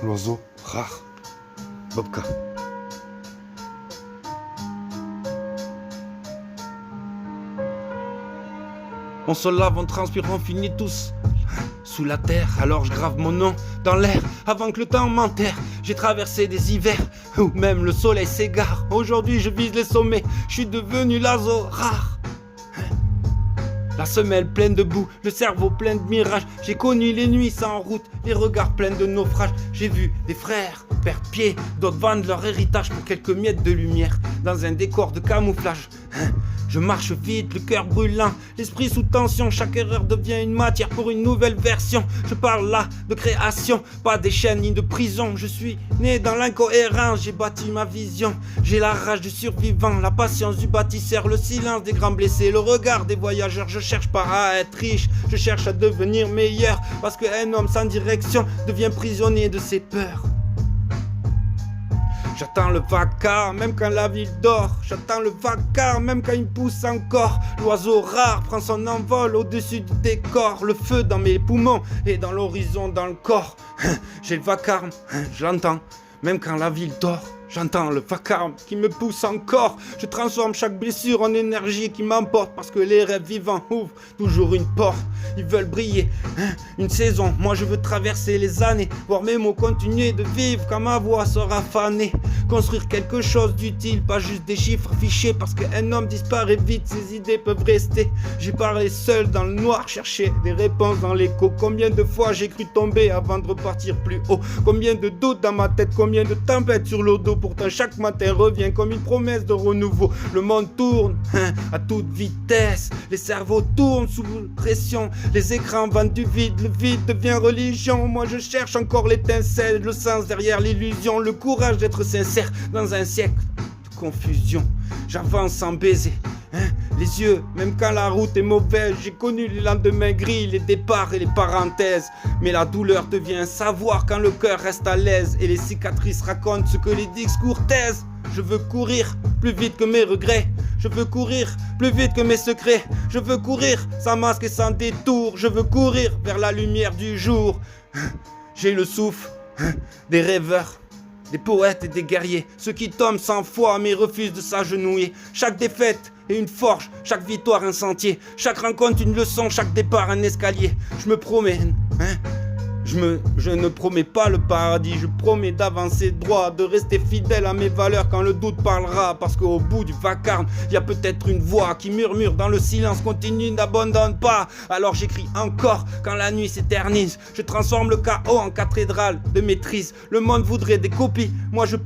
l'oiseau rare. Bobka. On se lave, on transpire, on finit tous sous la terre. Alors je grave mon nom dans l'air avant que le temps m'enterre. J'ai traversé des hivers où même le soleil s'égare. Aujourd'hui je vise les sommets, je suis devenu l'oiseau rare. La semelle pleine de boue, le cerveau plein de mirages. J'ai connu les nuits sans route, les regards pleins de naufrages. J'ai vu des frères perdre pied, d'autres vendent leur héritage pour quelques miettes de lumière dans un décor de camouflage. Je marche vite, le cœur brûlant, l'esprit sous tension. Chaque erreur devient une matière pour une nouvelle version. Je parle là de création, pas des chaînes ni de prison. Je suis né dans l'incohérence, j'ai bâti ma vision. J'ai la rage du survivant, la patience du bâtisseur, le silence des grands blessés, le regard des voyageurs. Je cherche pas à être riche, je cherche à devenir meilleur. Parce qu'un homme sans direction devient prisonnier de ses peurs. J'attends le vacarme, même quand la ville dort. J'attends le vacarme, même quand il pousse encore. L'oiseau rare prend son envol au-dessus du décor. Le feu dans mes poumons et dans l'horizon dans le corps. J'ai le vacarme, je l'entends, même quand la ville dort. J'entends le vacarme qui me pousse encore. Je transforme chaque blessure en énergie qui m'emporte. Parce que les rêves vivants ouvrent toujours une porte. Ils veulent briller, une saison. Moi je veux traverser les années, voir mes mots continuer de vivre quand ma voix sera fanée. Construire quelque chose d'utile, pas juste des chiffres affichés. Parce qu'un homme disparaît vite, ses idées peuvent rester. J'ai parlé seul dans le noir, chercher des réponses dans l'écho. Combien de fois j'ai cru tomber avant de repartir plus haut. Combien de doutes dans ma tête, combien de tempêtes sur le dos. Pourtant chaque matin revient comme une promesse de renouveau. Le monde tourne à toute vitesse. Les cerveaux tournent sous pression. Les écrans vendent du vide. Le vide devient religion. Moi je cherche encore l'étincelle, le sens derrière l'illusion. Le courage d'être sincère dans un siècle de confusion. J'avance sans baiser les yeux, même quand la route est mauvaise. J'ai connu les lendemains gris, les départs et les parenthèses. Mais la douleur devient un savoir quand le cœur reste à l'aise. Et les cicatrices racontent ce que les discours taisent. Je veux courir plus vite que mes regrets. Je veux courir plus vite que mes secrets. Je veux courir sans masque et sans détour. Je veux courir vers la lumière du jour. J'ai le souffle des rêveurs, des poètes et des guerriers. Ceux qui tombent sans foi mais refusent de s'agenouiller. Chaque défaite est une forge, chaque victoire un sentier. Chaque rencontre une leçon, chaque départ un escalier. Je me promène, je ne promets pas le paradis. Je promets d'avancer droit, de rester fidèle à mes valeurs quand le doute parlera. Parce qu'au bout du vacarme, il y a peut-être une voix qui murmure dans le silence continu, n'abandonne pas. Alors j'écris encore quand la nuit s'éternise. Je transforme le chaos en cathédrale de maîtrise. Le monde voudrait des copies, moi je peux